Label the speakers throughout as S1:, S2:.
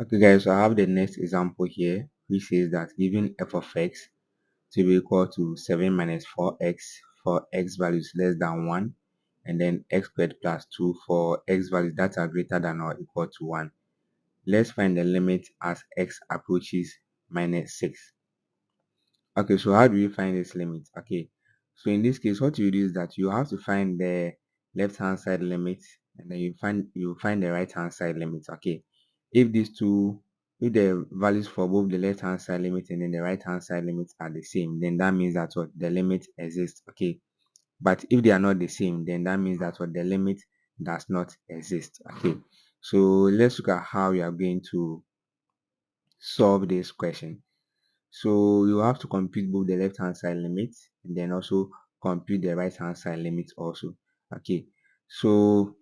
S1: Okay guys, so I have the next example here which says that given f of x to be equal to 7 minus 4x for x values less than 1 and then x squared plus 2 for x values that are greater than or equal to 1. Let's find the limit as x approaches minus 6. Okay, so how do we find this limit? Okay, so in this case, what you do is that you have to find the left hand side limit and then you find the right hand side limit. Okay, if these two, if the values for both the left hand side limit and then the right hand side limit are the same, then that means that what the limit exists. Okay, but if they are not the same, then that means that what the limit does not exist. Okay, so let's look at how we are going to solve this question. So you have to compute both the left hand side limit and then also compute the right hand side limit also. Okay, so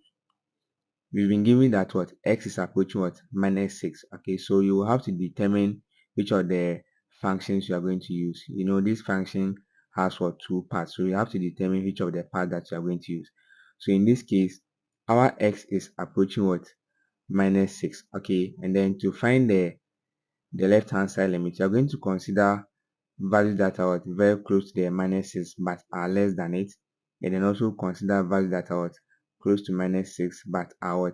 S1: we've been given that what x is approaching what minus 6. Okay, so you will have to determine which of the functions you are going to use. You know, this function has what two parts, so you have to determine which of the part that you are going to use. So in this case, our x is approaching what minus 6. Okay, and then to find the left hand side limit, you are going to consider values that are very close to the minus 6 but are less than it, and then also consider values that are close to minus 6 but are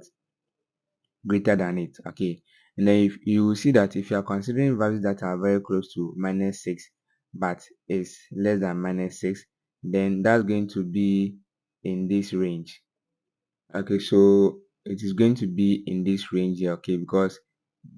S1: greater than it. Okay, and then if you will see that if you are considering values that are very close to minus 6 but is less than minus 6, then that's going to be in this range. Okay, so it is going to be in this range here. Okay, because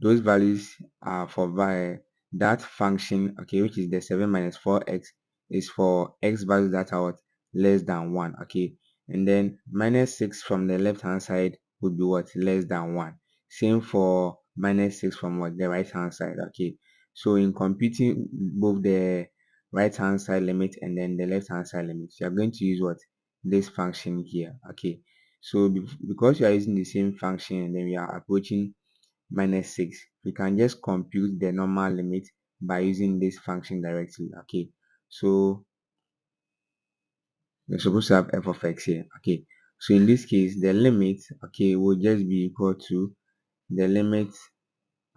S1: those values are for that function, okay, which is the 7 minus 4x is for x values that are less than 1. Okay, and then minus 6 from the left hand side would be what less than 1. Same for minus 6 from what the right hand side. Okay, so in computing both the right hand side limit and then the left hand side limit, you are going to use what this function here. Okay, so because you are using the same function and then we are approaching minus 6, we can just compute the normal limit by using this function directly. Okay, so we're supposed to have f of x here. Okay, so in this case the limit, okay, will just be equal to the limit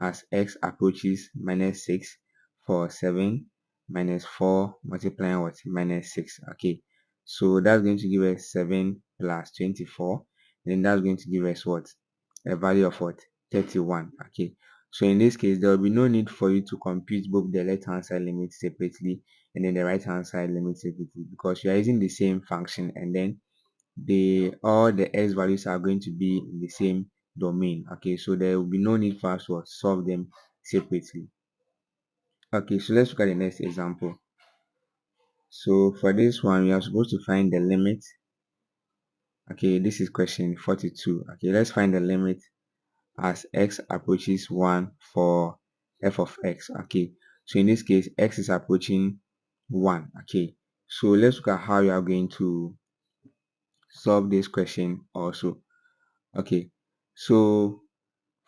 S1: as x approaches minus 6 for 7 minus 4 multiplying what minus 6. Okay, so that's going to give us 7 plus 24, then that's going to give us what a value of what 31. Okay, so in this case there will be no need for you to compute both the left hand side limit separately and then the right hand side limit separately, because you are using the same function and then all the x values are going to be in the same domain. Okay, so there will be no need for us to solve them separately. Okay, so let's look at the next example. So for this one, we are supposed to find the limit. Okay, this is question 42. Okay, let's find the limit as x approaches 1 for f of x. Okay, so in this case x is approaching 1. Okay, so let's look at how you are going to solve this question also. Okay, so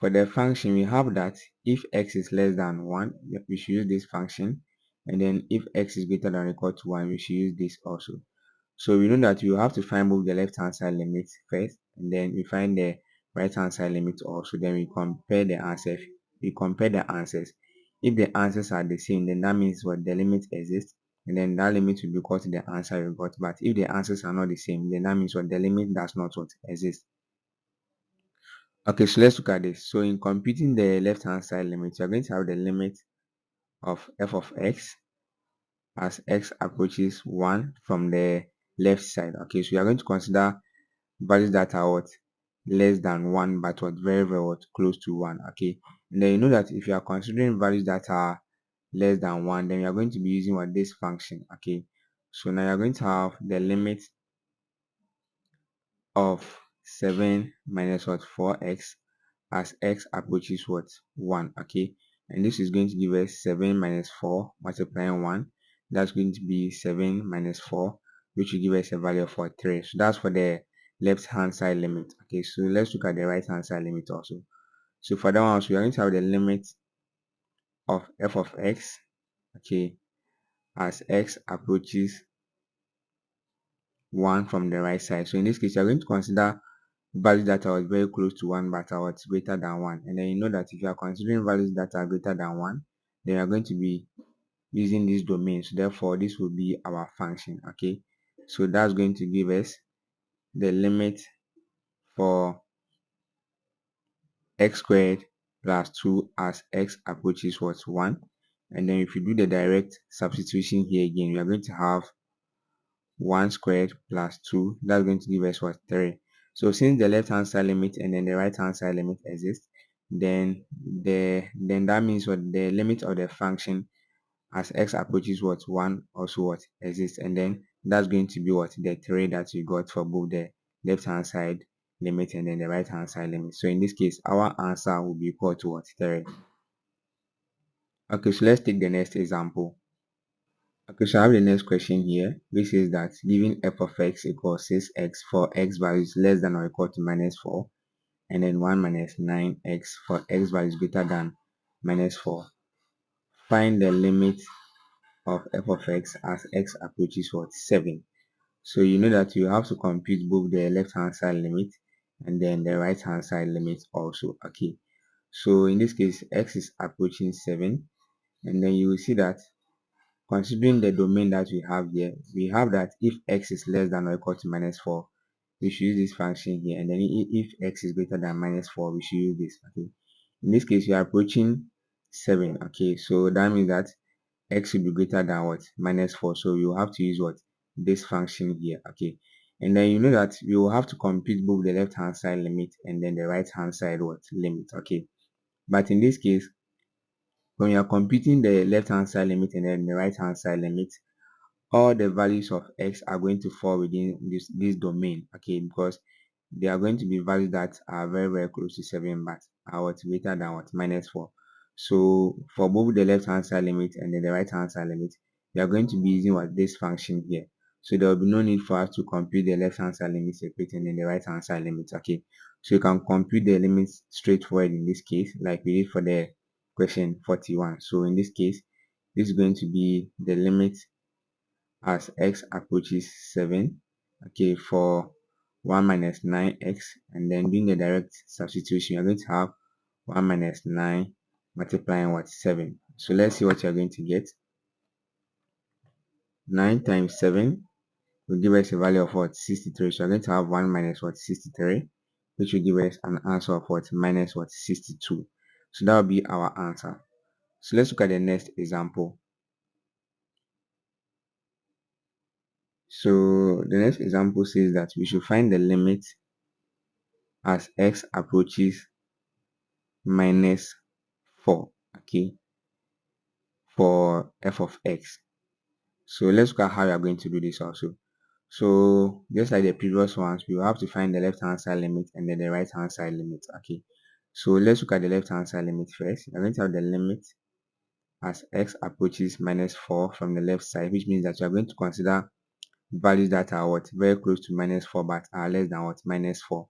S1: for the function, we have that if x is less than 1, we should use this function. And then if x is greater than or equal to 1, we should use this also. So we know that you have to find both the left hand side limit first, and then we find the right hand side limit also. Then we compare the answers. We compare the answers. If the answers are the same, then that means what the limit exists, and then that limit will be equal to the answer we got. But if the answers are not the same, then that means what the limit does not what exist. Okay, so let's look at this. So in computing the left hand side limit, you're going to have the limit of f of x as x approaches 1 from the left side. Okay, so you're going to consider values that are what less than 1 but what very what close to 1. Okay, and then you know that if you are considering values that are less than 1, then you are going to be using what this function. Okay, so now you're going to have the limit of 7 minus what 4x as x approaches what 1. Okay, and this is going to give us 7 minus 4 multiplying 1. That's going to be 7 minus 4, which will give us a value of 3. So that's for the left hand side limit. Okay, so let's look at the right hand side limit also. So for that one also, we are going to have the limit of f of x, okay, as x approaches 1 from the right side. So in this case, you are going to consider values that are very close to 1 but are greater than 1. And then you know that if you are considering values that are greater than 1, then you are going to be using this domain. So therefore, this will be our function. Okay, so that's going to give us the limit for x squared plus 2 as x approaches 1. And then if you do the direct substitution here again, we are going to have 1 squared plus 2. That's going to give us 3. So since the left hand side limit and then the right hand side limit exist, then that means the limit of the function as x approaches 1 also exists, and then that's going to be the 3 that we got for both the left hand side limit and then the right hand side limit. So in this case, our answer will be equal to 3. Okay, so let's take the next example. Okay, so I have the next question here, which says that given f of x equals 6x for x values less than or equal to -4, and then 1 minus 9x for x values greater than -4, find the limit of f of x as x approaches 7. So you know that you have to compute both the left hand side limit and then the right hand side limit also. Okay, so in this case, x is approaching 7, and then you will see that considering the domain that we have here, we have that if x is less than or equal to -4, we should use this function here, and then if x is greater than -4, we should use this. Okay, in this case, we are approaching 7. Okay, so that means that x will be greater than -4, so you have to use this function here. Okay, and then you know that we will have to compute both the left hand side limit and then the right hand side limit. Okay, but in this case, when you are computing the left hand side limit and then the right hand side limit, all the values of x are going to fall within this domain. Okay, because they are going to be values that are very close to 7 but are greater than -4. So for both the left hand side limit and then the right hand side limit, we are going to be using this function here. So there will be no need for us to compute the left hand side limit separate and then the right hand side limit. Okay, so you can compute the limits straightforward in this case, like we did for the question 41. So in this case, this is going to be the limit as x approaches 7, okay, for 1 minus 9x, and then doing the direct substitution, you're going to have 1 minus 9 multiplying 7. So let's see what you're going to get. 9 times 7 will give us a value of 63. So you're going to have 1 minus 63, which will give us an answer of minus 62. So that will be our answer. So let's look at the next example. So the next example says that we should find the limit as x approaches -4, okay, for f of x. So let's look at how we are going to do this also. So just like the previous ones, we will have to find the left hand side limit and then the right hand side limit. Okay, so let's look at the left hand side limit first. We're going to have the limit as x approaches -4 from the left side, which means that we are going to consider values that are very close to -4 but are less than -4.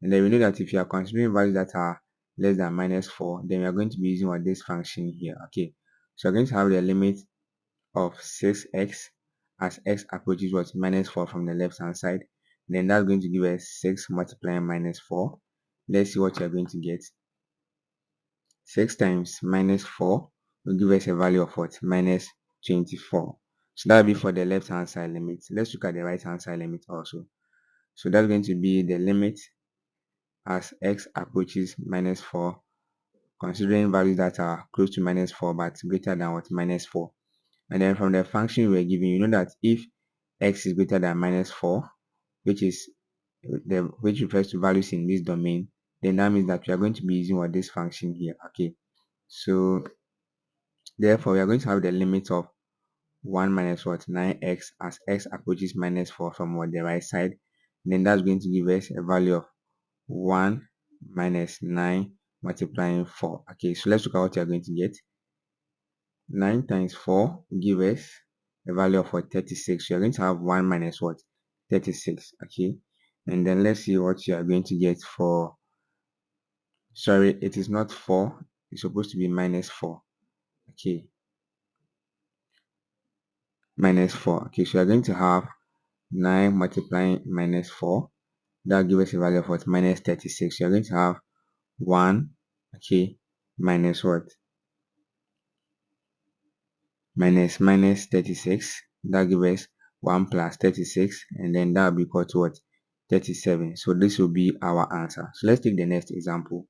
S1: And then we know that if you are considering values that are less than -4, then we are going to be using this function here. Okay, so we're going to have the limit of 6x as x approaches -4 from the left hand side. Then that's going to give us 6 multiplying -4. Let's see what you're going to get. 6 times -4 will give us a value of -24. So that will be for the left hand side limit. Let's look at the right hand side limit also. So that's going to be the limit as x approaches -4, considering values that are close to -4 but greater than -4. And then from the function we are given, you know that if x is greater than -4, which refers to values in this domain, then that means that we are going to be using this function here. Okay, so therefore we are going to have the limit of 1 minus 9x as x approaches -4 from the right side. Then that's going to give us a value of 1 minus 9 multiplying 4. Okay, so let's look at what you're going to get. 9 times 4 will give us a value of 36. So you're going to have 1 minus 36. Okay, and then let's see what you are going to get for, sorry, it is not 4, it's supposed to be -4. Okay, -4. Okay, so you're going to have 9 multiplying -4, That gives us a value of what? Minus 36. You're going to have 1, okay, minus what? Minus 36. That gives us 1 plus 36, and then that will be equal to what? 37. So this will be our answer. So let's take the next example.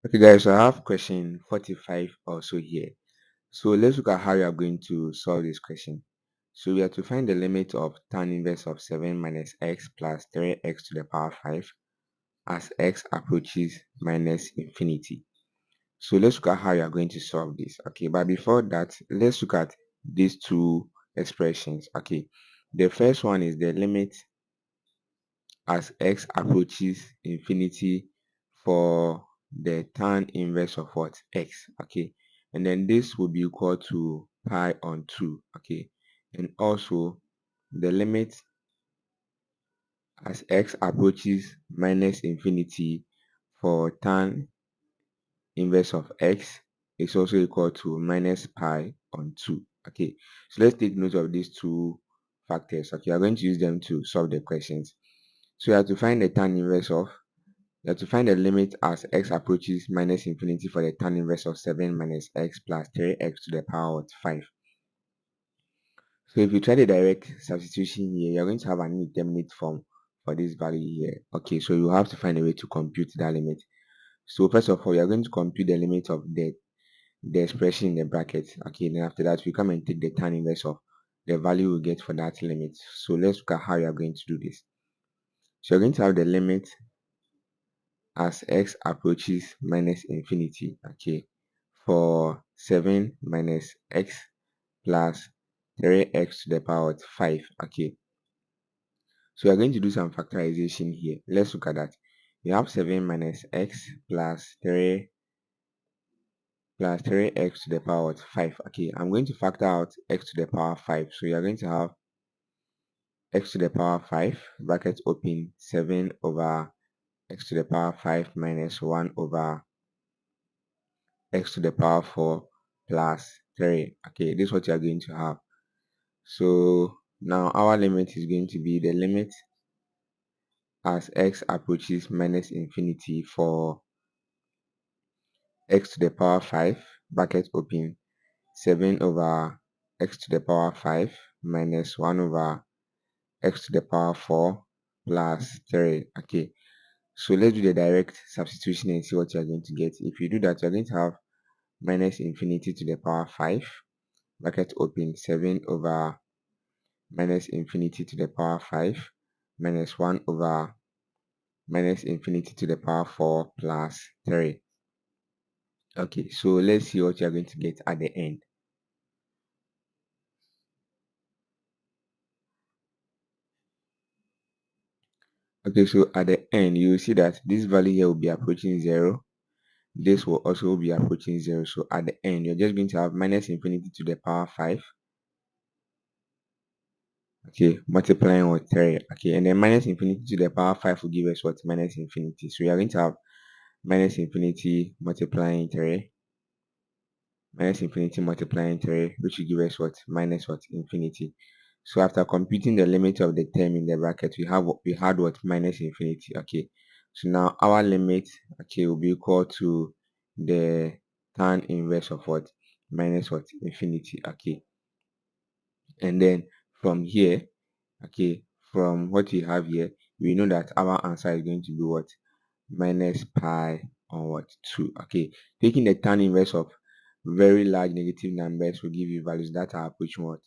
S1: Okay guys, so I have question 45 also here. So let's look at how you are going to solve this question. So we have to find the limit of tan inverse of 7 minus x plus 3x to the power 5 as x approaches minus infinity. So let's look at how you are going to solve this. Okay, but before that, let's look at these two expressions. Okay, the first one is the limit as x approaches infinity for the tan inverse of what? X. Okay, and then this will be equal to pi on 2. Okay, and also the limit as x approaches minus infinity for tan inverse of x is also equal to minus pi on 2. Okay, so let's take note of these two factors. Okay, I'm going to use them to solve the questions. So you have to find the tan inverse of, you have to find the limit as x approaches minus infinity for the tan inverse of 7 minus x plus 3x to the power of 5. So if you try the direct substitution here, you're going to have an indeterminate form for this value here. Okay, so you have to find a way to compute that limit. So first of all, you're going to compute the limit of the expression in the bracket. Okay, then after that, we come and take the tan inverse of the value we get for that limit. So let's look at how you are going to do this. So you're going to have the limit as x approaches minus infinity, okay, for 7 minus x plus 3x to the power of 5, okay. So we're going to do some factorization here. Let's look at that. You have 7 minus x plus 3x to the power of 5. Okay, I'm going to factor out x to the power 5. So you're going to have x to the power 5, bracket open, 7 over x to the power 5 minus 1 over x to the power 4 plus 3. Okay, this is what you're going to have. So now our limit is going to be the limit as x approaches minus infinity for x to the power 5, bracket open, 7 over x to the power 5 minus 1 over x to the power 4 plus 3. Okay, so let's do the direct substitution and see what you're going to get. If you do that, you're going to have minus infinity to the power 5, bracket open, 7 over minus infinity to the power 5 minus 1 over minus infinity to the power 4 plus 3. Okay, so let's see what you're going to get at the end. Okay, so at the end, you will see that this value here will be approaching 0. This will also be approaching 0. So at the end, you're just going to have minus infinity to the power 5. Okay, multiplying with 3. Okay, and then minus infinity to the power 5 will give us what? Minus infinity. So you're going to have minus infinity multiplying 3. Minus infinity multiplying 3, which will give us what? Minus what? Infinity. So after computing the limit of the term in the bracket, we had what? Minus infinity. Okay, so now our limit, okay, will be equal to the tan inverse of what? Minus what? Infinity. Okay, and then from here, okay, from what we have here, we know that our answer is going to be what? Minus pi on what? 2. Okay, taking the tan inverse of very large negative numbers will give you values that are approaching what?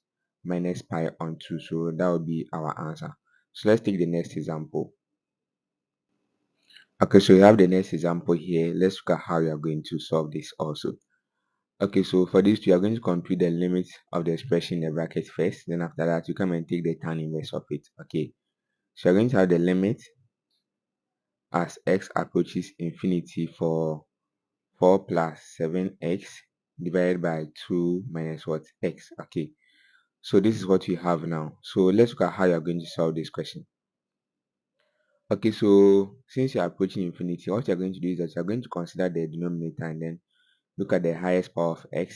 S1: Minus pi on 2. So that would be our answer. So let's take the next example. Okay, so you have the next example here. Let's look at how you are going to solve this also. Okay, so for this, you are going to compute the limit of the expression in the bracket first. Then after that, you come and take the tan inverse of it. Okay, so you're going to have the limit as x approaches infinity for 4 plus 7x divided by 2 minus what? X. Okay, so this is what we have now. So let's look at how you're going to solve this question. Okay, so since you're approaching infinity, what you're going to do is that you're going to consider the denominator and then look at the highest power of x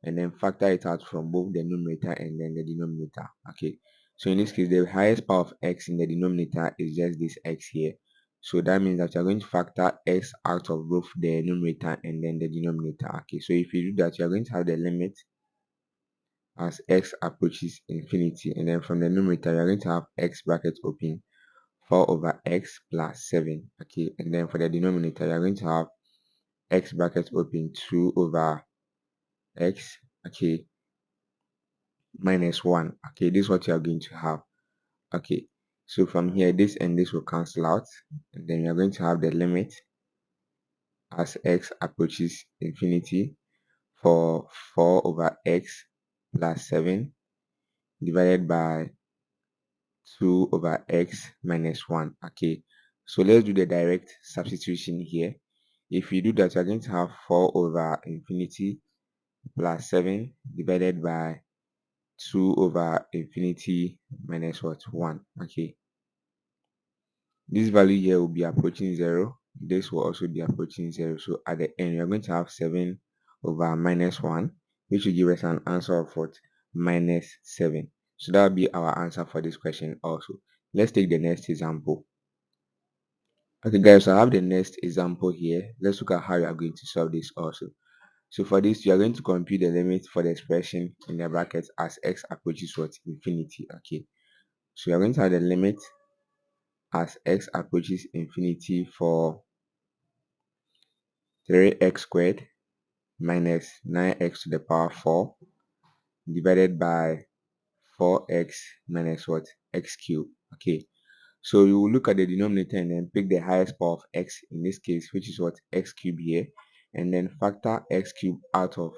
S1: and then factor it out from both the numerator and then the denominator. Okay, So in this case, the highest power of x in the denominator is just this x here. So that means that you're going to factor x out of both the numerator and then the denominator. Okay, so if you do that, you're going to have the limit as x approaches infinity, and then from the numerator, you're going to have x bracket open 4 over x plus 7. Okay, and then for the denominator, you're going to have x bracket open 2 over x, okay, minus 1. Okay, this is what you are going to have. Okay, so from here, this and this will cancel out, and then you're going to have the limit as x approaches infinity for 4 over x plus 7 divided by 2 over x minus 1. Okay, so let's do the direct substitution here. If you do that, you're going to have 4 over infinity plus 7 divided by 2 over infinity minus what? 1. Okay, this value here will be approaching 0. This will also be approaching 0. So at the end, you're going to have 7 over minus 1, which will give us an answer of what? Minus 7. So that will be our answer for this question also. Let's take the next example. Okay guys, so I have the next example here. Let's look at how you are going to solve this also. So for this, you are going to compute the limit for the expression in the brackets as x approaches what? Infinity. Okay, so you are going to have the limit as x approaches infinity for 3x squared minus 9x to the power 4 divided by 4x minus what? X cubed. Okay, so you will look at the denominator and then pick the highest power of x in this case, which is what? X cubed here, and then factor x cubed out of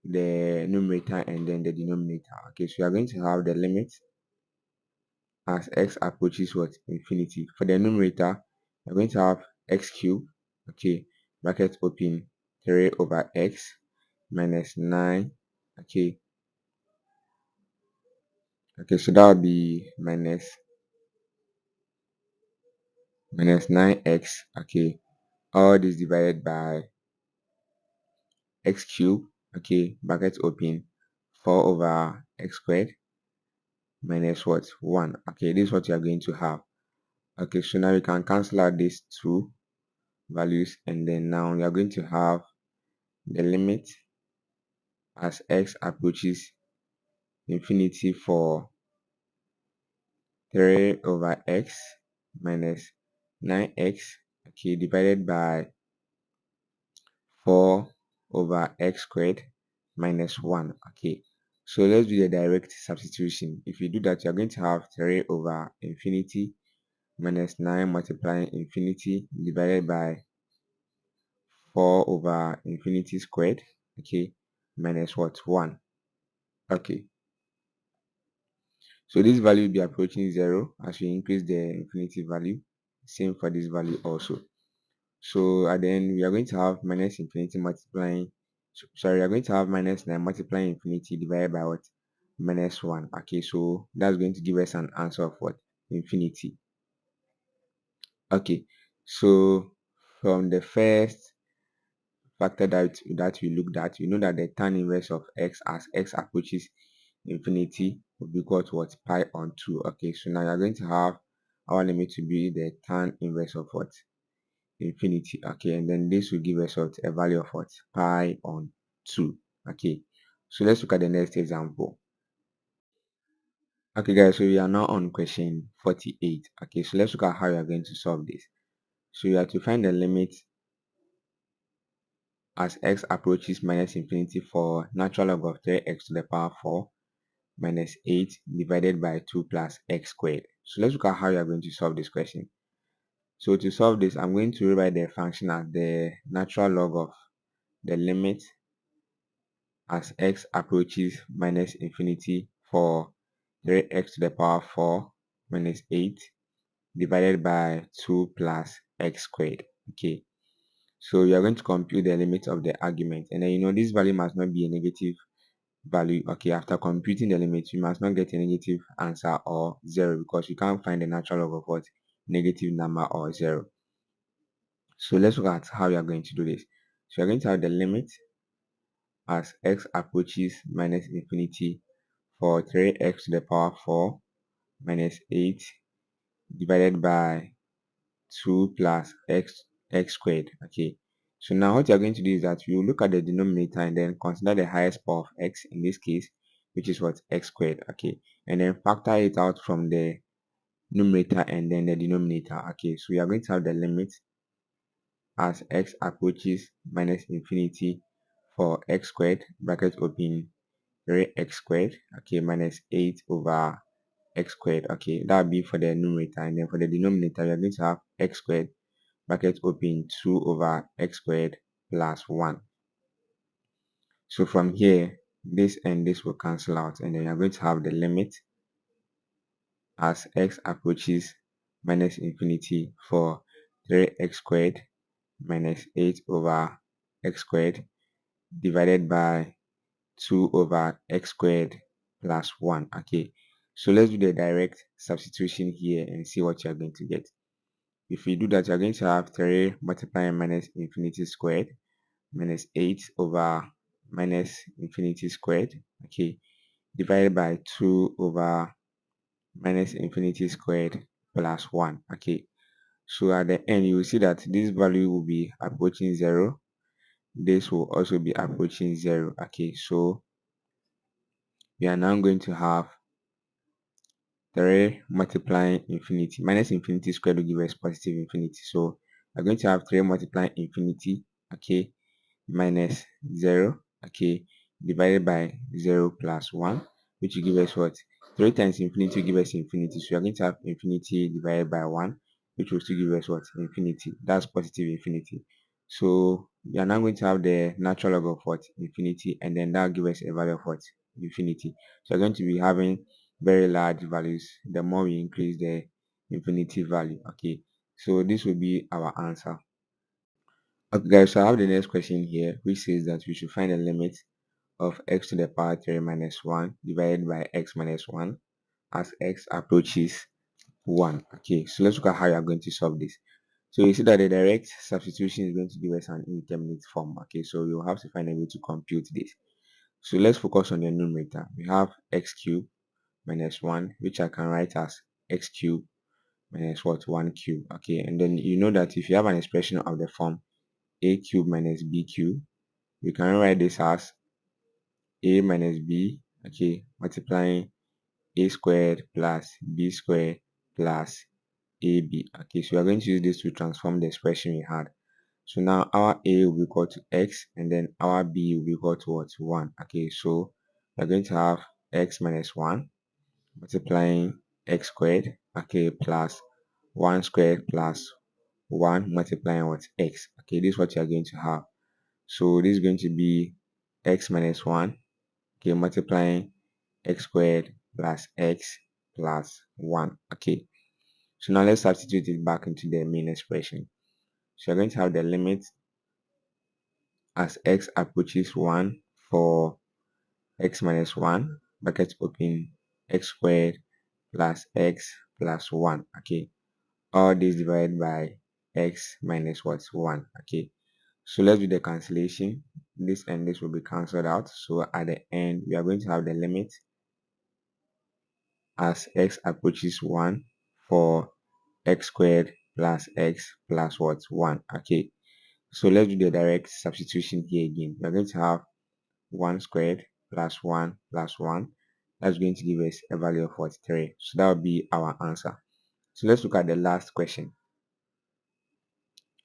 S1: the numerator and then the denominator. Okay, so you are going to have the limit as x approaches what? Infinity. For the numerator, you're going to have x cubed, okay, bracket open 3 over x minus 9, okay, so that would be minus 9x, okay, all this divided by x cubed, okay, bracket open 4 over x squared minus what? 1. Okay, this is what you are going to have. Okay, so now we can cancel out these two values, and then now we are going to have the limit as x approaches infinity for 3 over x minus 9x, okay, divided by 4 over x squared minus 1. Okay, so let's do the direct substitution. If you do that, you're going to have 3 over infinity minus 9 multiplying infinity divided by 4 over infinity squared, okay, minus what? 1. Okay, so this value will be approaching 0 as we increase the infinity value. Same for this value also. So at the end, we are going to have minus infinity multiplying, sorry, we are going to have minus 9 multiplying infinity divided by what? Minus 1. Okay, so that's going to give us an answer of what? Infinity. Okay, so from the first factor that we looked at, you know that the tan inverse of x as x approaches infinity will be equal to what? Pi on 2. Okay, so now you're going to have our limit to be the tan inverse of what? Infinity. Okay, and then this will give us what? A value of what? Pi on 2. Okay, so let's look at the next example. Okay guys, so we are now on question 48. Okay, so let's look at how you are going to solve this. So you have to find the limit as x approaches minus infinity for natural log of 3x to the power 4 minus 8 divided by 2 plus x squared. So let's look at how you are going to solve this question. So to solve this, I'm going to rewrite the function as the natural log of the limit as x approaches minus infinity for 3x to the power 4 minus 8 divided by 2 plus x squared. Okay, so you are going to compute the limit of the argument, and then you know this value must not be a negative value. Okay, after computing the limit, you must not get a negative answer or 0 because you can't find the natural log of what? Negative number or 0. So let's look at how you are going to do this. So you're going to have the limit as x approaches minus infinity for 3x to the power 4 minus 8 divided by 2 plus x squared. Okay, so now what you're going to do is that you look at the denominator and then consider the highest power of x in this case, which is what, x squared. Okay, and then factor it out from the numerator and then the denominator. Okay, so we are going to have the limit as x approaches minus infinity for x squared bracket open 3x squared, okay, minus 8 over x squared. Okay, that will be for the numerator, and then for the denominator we are going to have x squared bracket open 2 over x squared plus 1. So from here, this and this will cancel out, and then you're going to have the limit as x approaches minus infinity for 3x squared minus 8 over x squared divided by 2 over x squared plus 1. Okay, so let's do the direct substitution here and see what you're going to get. If we do that, you're going to have 3 multiplying minus infinity squared minus 8 over minus infinity squared, okay, divided by 2 over minus infinity squared plus 1. Okay, so at the end you will see that this value will be approaching 0, this will also be approaching 0. Okay, so we are now going to have 3 multiplying infinity minus infinity squared will give us positive infinity, so we're going to have 3 multiplying infinity, okay, minus 0, okay, divided by 0 plus 1, which will give us what? 3 times infinity will give us infinity, so we are going to have infinity divided by 1, which will still give us what? Infinity. That's positive infinity. So we are now going to have the natural log of what? Infinity, and then that will give us a value of what? Infinity. So we're going to be having very large values the more we increase the infinity value. Okay, so this will be our answer. Okay guys, so I have the next question here, which says that we should find the limit of x to the power 3 minus 1 divided by x minus 1 as x approaches 1. Okay, so let's look at how you are going to solve this. So you see that the direct substitution is going to give us an indeterminate form. Okay, so you'll have to find a way to compute this. So let's focus on the numerator. We have x cubed minus 1, which I can write as x cubed minus what? 1 cube. Okay, and then you know that if you have an expression of the form a cube minus b cube, we can write this as a minus b, okay, multiplying a squared plus b squared plus ab. Okay, so we are going to use this to transform the expression we had. So now our a will be equal to x, and then our b will be equal to what? 1. Okay, so we are going to have x minus 1 multiplying x squared, okay, plus 1 squared plus 1 multiplying what? X. Okay, this is what you are going to have. So this is going to be x minus 1, okay, multiplying x squared plus x plus 1. Okay, so now let's substitute it back into the main expression. So you're going to have the limit as x approaches 1 for x minus 1, bracket open, x squared plus x plus 1. Okay, all this divided by x minus what? 1. Okay, so let's do the cancellation. This and this will be cancelled out, so at the end we are going to have the limit as x approaches 1 for x squared plus x plus what? 1. Okay, so let's do the direct substitution here again. We're going to have 1 squared plus 1 plus 1. That's going to give us a value of what? 3. So that will be our answer. So let's look at the last question.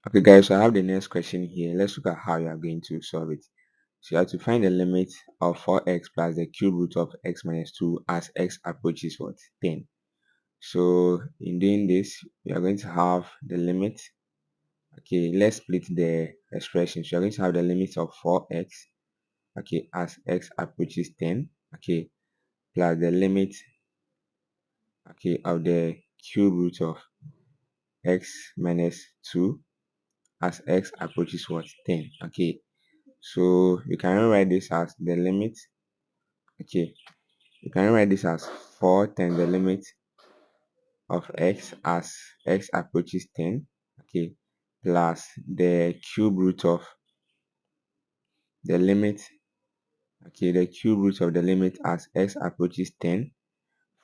S1: Okay guys, so I have the next question here. Let's look at how you are going to solve it. So you have to find the limit of 4x plus the cube root of x minus 2 as x approaches what? 10. So in doing this, we are going to have the limit. Okay, let's split the expression. So you're going to have the limit of 4x, okay, as x approaches 10, okay, plus the limit, okay, of the cube root of x minus 2 as x approaches what? 10. Okay, so you can rewrite this as the limit, okay, you can write this as 4 times the limit of x as x approaches 10, okay, plus the cube root of the limit, okay, the cube root of the limit as x approaches 10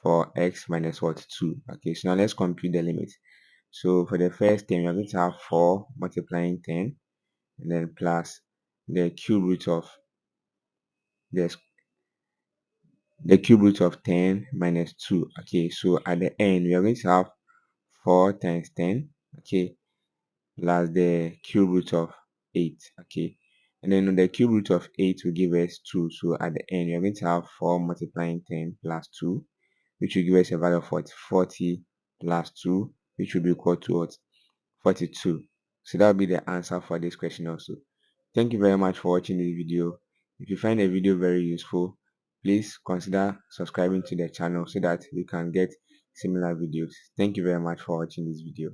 S1: for x minus what 2. Okay, so now let's compute the limit. So for the first term, we are going to have 4 multiplying 10 and then plus the cube root of the cube root of 10 minus 2. Okay, so at the end we are going to have 4 times 10, okay, plus the cube root of 8. Okay, and then the cube root of 8 will give us 2. So at the end we are going to have 4 multiplying 10 plus 2, which will give us a value of what 40 plus 2, which will be equal to what 42. So that will be the answer for this question also. Thank you very much for watching this video. If you find the video very useful, please consider subscribing to the channel so that you can get similar videos. Thank you very much for watching this video.